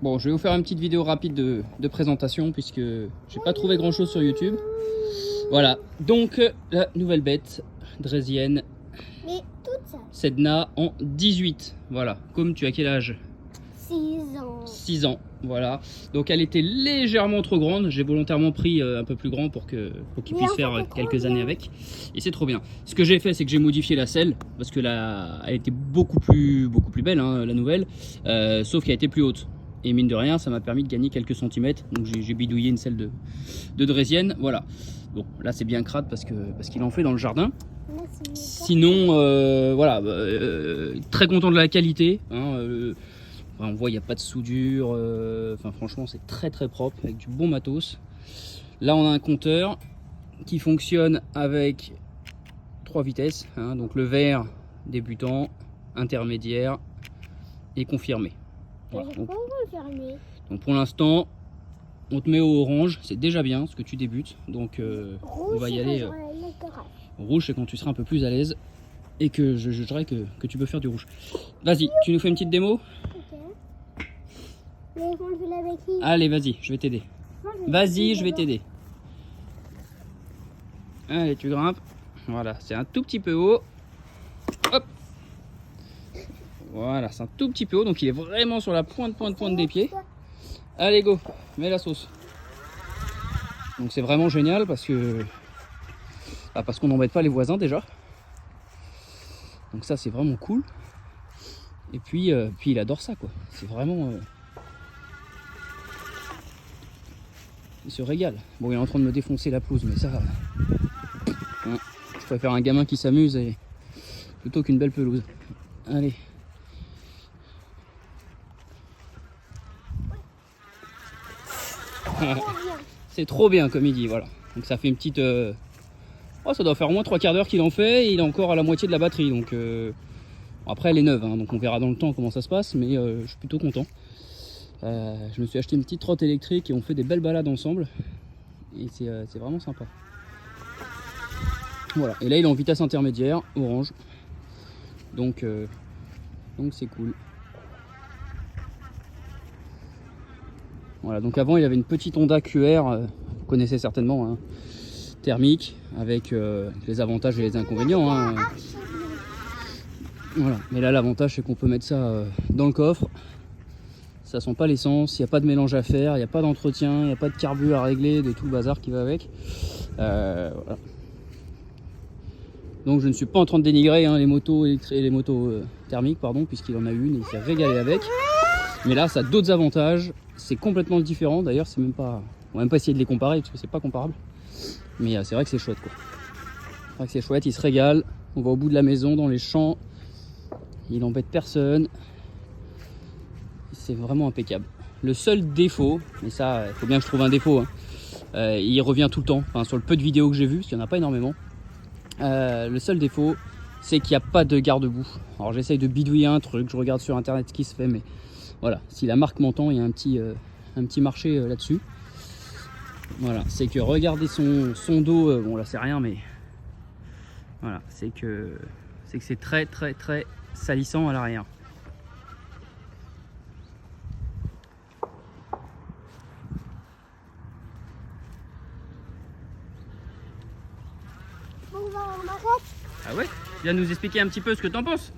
Bon, je vais vous faire une petite vidéo rapide de présentation puisque j'ai pas trouvé grand chose sur YouTube. Voilà, donc la nouvelle bête draisienne. Mais toute seule. Sedna en 18. Voilà, comme tu as quel âge? 6 ans. 6 ans, voilà. Donc elle était légèrement trop grande. J'ai volontairement pris un peu plus grand pour qu'il puisse faire quelques années avec. Et c'est trop bien. Ce que j'ai fait, c'est que j'ai modifié la selle parce que là, elle était beaucoup plus belle, hein, la nouvelle. Sauf qu'elle était plus haute. Et mine de rien, ça m'a permis de gagner quelques centimètres. Donc j'ai bidouillé une selle de draisienne. Voilà. Bon, là c'est bien crade parce qu'il en fait dans le jardin. Sinon, voilà, très content de la qualité. Hein, on voit il n'y a pas de soudure. Enfin, franchement, c'est très propre avec du bon matos. Là, on a un compteur qui fonctionne avec 3 vitesses. Hein, donc le vert débutant, intermédiaire et confirmé. Voilà, donc pour l'instant, on te met au orange, c'est déjà bien ce que tu débutes. Donc on va y aller. Rouge, c'est quand tu seras un peu plus à l'aise et que je jugerai que tu peux faire du rouge. Vas-y, tu nous fais une petite démo? Ok. Mais comment je fais la béquille? Allez, vas-y, je vais t'aider. Vas-y, je vais t'aider. Allez, tu grimpes. Voilà, c'est un tout petit peu haut. Hop. Voilà, c'est un tout petit peu haut, donc il est vraiment sur la pointe des pieds. Allez, go, mets la sauce. Donc c'est vraiment génial parce que parce qu'on n'embête pas les voisins déjà. Donc ça c'est vraiment cool. Et puis il adore ça quoi. C'est vraiment il se régale. Bon, il est en train de me défoncer la pelouse, mais ça hein, je préfère un gamin qui s'amuse plutôt qu'une belle pelouse. Allez. C'est trop bien comme il dit, voilà. Donc ça fait une petite oh, ça doit faire au moins 3 quarts d'heure qu'il en fait et il est encore à la moitié de la batterie. Donc après elle est neuve, hein, donc on verra dans le temps comment ça se passe, mais je suis plutôt content. Je me suis acheté une petite trotte électrique et on fait des belles balades ensemble. Et c'est vraiment sympa. Voilà, et là il est en vitesse intermédiaire, orange. Donc c'est cool. Voilà, donc avant il avait une petite Honda QR, vous connaissez certainement, hein, thermique, avec les avantages et les inconvénients. Hein. Voilà, mais là l'avantage c'est qu'on peut mettre ça dans le coffre, ça sent pas l'essence, il n'y a pas de mélange à faire, il n'y a pas d'entretien, il n'y a pas de carbu à régler, de tout le bazar qui va avec. Voilà. Donc je ne suis pas en train de dénigrer hein, les motos électriques, les motos thermiques, pardon, puisqu'il en a une et il s'est régalé avec. Mais là ça a d'autres avantages. C'est complètement différent, d'ailleurs c'est même pas. On va même pas essayer de les comparer parce que c'est pas comparable. Mais c'est vrai que c'est chouette quoi. C'est vrai que c'est chouette, il se régale. On va au bout de la maison, dans les champs. Il n'embête personne. C'est vraiment impeccable. Le seul défaut, mais ça, il faut bien que je trouve un défaut. Hein. Il revient tout le temps, enfin, sur le peu de vidéos que j'ai vues, parce qu'il n'y en a pas énormément. Le seul défaut, c'est qu'il n'y a pas de garde-boue. Alors j'essaye de bidouiller un truc, je regarde sur internet ce qui se fait, mais voilà, si la marque m'entend, il y a un petit marché là-dessus. Voilà, c'est que regardez son dos, bon là c'est rien, mais voilà, c'est que c'est très salissant à l'arrière. Bon, on arrête. Ah ouais? Tu viens nous expliquer un petit peu ce que t'en penses?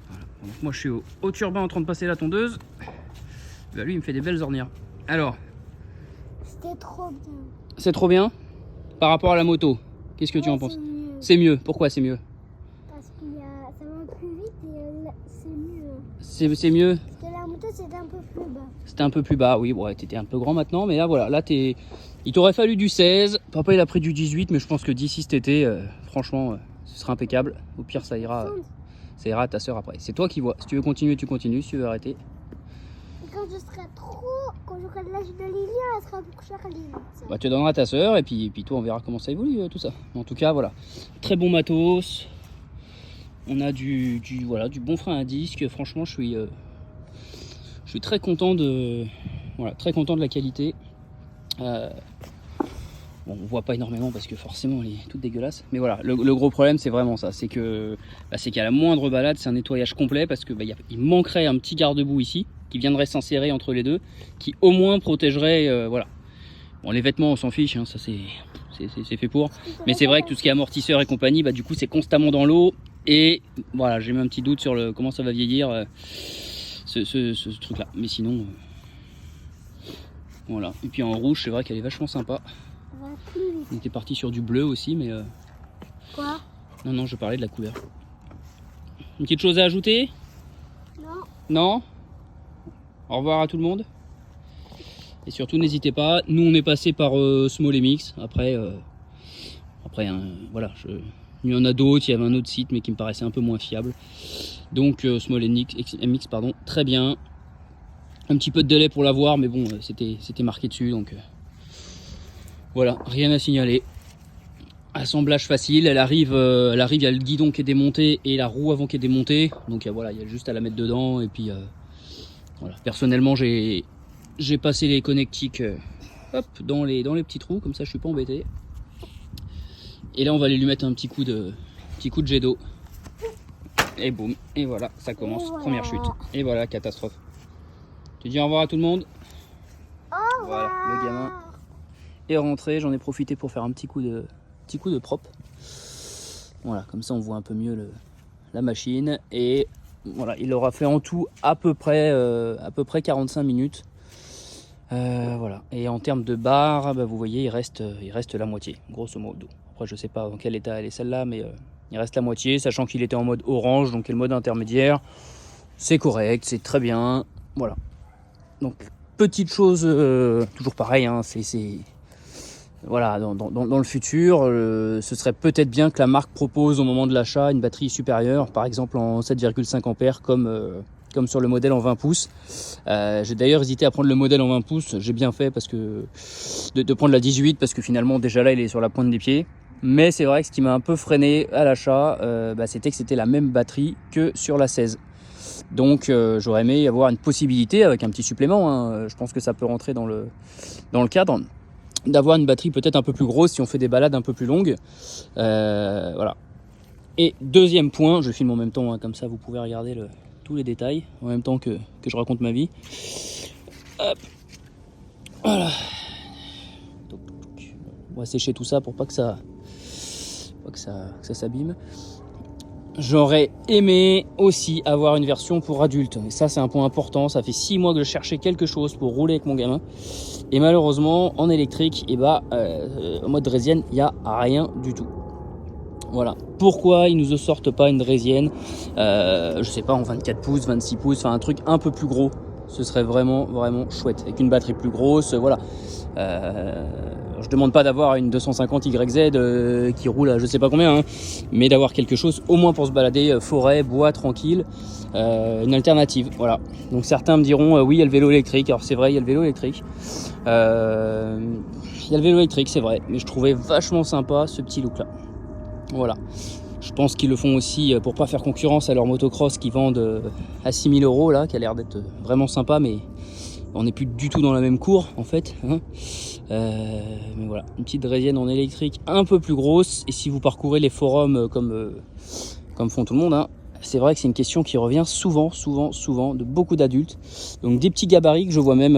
Voilà. Donc moi je suis au turbin en train de passer la tondeuse. Bah, lui il me fait des belles ornières. Alors, c'était trop bien. C'est trop bien par rapport à la moto. Qu'est-ce que tu en penses? C'est mieux. Pourquoi c'est mieux? Parce que ça va plus vite et c'est mieux. C'est mieux. Parce que la moto c'était un peu plus bas. C'était un peu plus bas, oui. Ouais, t'étais un peu grand maintenant, mais là voilà, là t'es. Il t'aurait fallu du 16. Papa il a pris du 18, mais je pense que d'ici cet été, franchement, ce sera impeccable. Au pire, ça ira à ta soeur après. C'est toi qui vois. Si tu veux continuer, tu continues. Si tu veux arrêter. Et quand je serai quand j'aurai l'âge de Lilia, elle sera pour Charlie. Bah, tu donneras à ta soeur et puis toi on verra comment ça évolue tout ça. En tout cas voilà, très bon matos. On a du bon frein à disque. Franchement je suis très content de la qualité. Bon, on voit pas énormément parce que forcément elle est toute dégueulasse. Mais voilà, le gros problème c'est vraiment ça, c'est que c'est qu'à la moindre balade, c'est un nettoyage complet parce que il manquerait un petit garde-boue ici qui viendrait s'insérer entre les deux, qui au moins protégerait, voilà. Bon, les vêtements on s'en fiche, hein, ça c'est fait pour. Mais c'est vrai que tout ce qui est amortisseur et compagnie, du coup c'est constamment dans l'eau. Et voilà, j'ai mis un petit doute sur comment ça va vieillir ce truc là. Mais sinon, voilà. Et puis en rouge, c'est vrai qu'elle est vachement sympa. On était parti sur du bleu aussi, mais... Quoi? Non, je parlais de la couleur. Une petite chose à ajouter? Non. Non? Au revoir à tout le monde. Et surtout, n'hésitez pas. Nous, on est passé par Small MX. Après, voilà. Il y en a d'autres. Il y avait un autre site, mais qui me paraissait un peu moins fiable. Donc, Small MX, pardon. Très bien. Un petit peu de délai pour l'avoir, mais bon, c'était marqué dessus, donc... Voilà, rien à signaler. Assemblage facile, elle arrive, il y a le guidon qui est démonté et la roue avant qui est démontée. Donc voilà, il y a juste à la mettre dedans. Et puis voilà. Personnellement, j'ai passé les connectiques hop, dans les petits trous, comme ça je suis pas embêté. Et là on va aller lui mettre un petit coup de jet d'eau. Et boum, et voilà, ça commence, voilà. Première chute. Et voilà, catastrophe. Tu dis au revoir à tout le monde? Au revoir. Voilà, le gamin est rentré, j'en ai profité pour faire un petit coup de propre. Voilà, comme ça on voit un peu mieux la machine. Et voilà, il aura fait en tout à peu près 45 minutes. Voilà. Et en termes de barre, vous voyez, il reste la moitié, grosso modo. Après, je sais pas dans quel état elle est celle-là, mais il reste la moitié, sachant qu'il était en mode orange, donc le mode intermédiaire. C'est correct, c'est très bien. Voilà. Donc, petite chose, toujours pareil, hein, voilà, dans le futur, ce serait peut-être bien que la marque propose au moment de l'achat une batterie supérieure, par exemple en 7,5 ampères comme sur le modèle en 20 pouces. J'ai d'ailleurs hésité à prendre le modèle en 20 pouces, j'ai bien fait parce que de prendre la 18 parce que finalement déjà là il est sur la pointe des pieds. Mais c'est vrai que ce qui m'a un peu freiné à l'achat, c'était que c'était la même batterie que sur la 16. Donc j'aurais aimé avoir une possibilité avec un petit supplément, hein. Je pense que ça peut rentrer dans le cadre, d'avoir une batterie peut-être un peu plus grosse si on fait des balades un peu plus longues. Voilà. Et deuxième point, je filme en même temps, hein, comme ça vous pouvez regarder tous les détails en même temps que je raconte ma vie. Hop. Voilà. On va sécher tout ça pour pas que ça s'abîme. J'aurais aimé aussi avoir une version pour adultes. Et ça, c'est un point important. Ça fait 6 mois que je cherchais quelque chose pour rouler avec mon gamin. Et malheureusement, en électrique, en mode draisienne, il n'y a rien du tout. Voilà. Pourquoi ils nous sortent pas une draisienne, je sais pas, en 24 pouces, 26 pouces, enfin un truc un peu plus gros. Ce serait vraiment, vraiment chouette. Avec une batterie plus grosse, voilà. Je demande pas d'avoir une 250 YZ qui roule à je sais pas combien, hein, mais d'avoir quelque chose au moins pour se balader, forêt, bois, tranquille, une alternative, voilà. Donc certains me diront oui, il y a le vélo électrique. Alors c'est vrai, il y a le vélo électrique. C'est vrai, mais je trouvais vachement sympa ce petit look là. Voilà. Je pense qu'ils le font aussi pour pas faire concurrence à leur motocross qui vendent à 6 000 € là, qui a l'air d'être vraiment sympa, mais on n'est plus du tout dans la même cour en fait, hein. Mais voilà, une petite draisienne en électrique un peu plus grosse. Et si vous parcourez les forums comme font tout le monde, hein, c'est vrai que c'est une question qui revient souvent de beaucoup d'adultes. Donc des petits gabarits que je vois même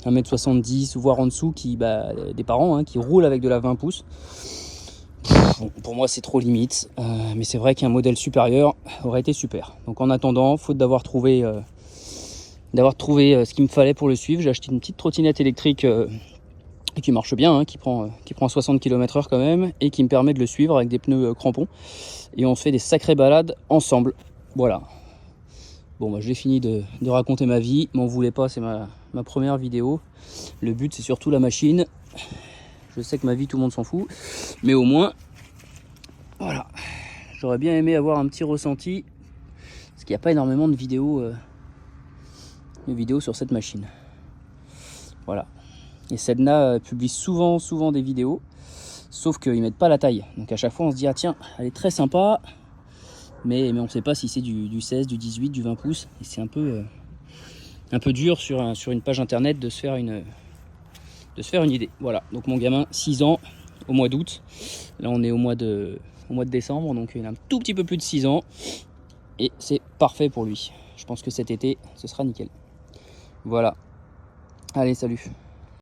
1m70 voire en dessous, des parents, hein, qui roulent avec de la 20 pouces. Bon, pour moi c'est trop limite, mais c'est vrai qu'un modèle supérieur aurait été super. Donc en attendant, faute d'avoir trouvé ce qu'il me fallait pour le suivre, j'ai acheté une petite trottinette électrique qui marche bien, hein, qui prend 60 km/h quand même, et qui me permet de le suivre avec des pneus crampons. Et on se fait des sacrées balades ensemble. Voilà. Bon, j'ai fini de raconter ma vie. M'en voulez pas, c'est ma première vidéo. Le but c'est surtout la machine. Je sais que ma vie, tout le monde s'en fout. Mais au moins, voilà. J'aurais bien aimé avoir un petit ressenti. Parce qu'il n'y a pas énormément de vidéos sur cette machine. Voilà. Et Sedna publie souvent des vidéos. Sauf qu'ils mettent pas la taille. Donc à chaque fois, on se dit, ah tiens, elle est très sympa. Mais on ne sait pas si c'est du 16, du 18, du 20 pouces. Et c'est un peu dur sur une page internet de se faire se faire une idée. Voilà, donc mon gamin, 6 ans, au mois d'août. Là, on est au mois de décembre, donc il a un tout petit peu plus de 6 ans. Et c'est parfait pour lui. Je pense que cet été, ce sera nickel. Voilà. Allez, salut.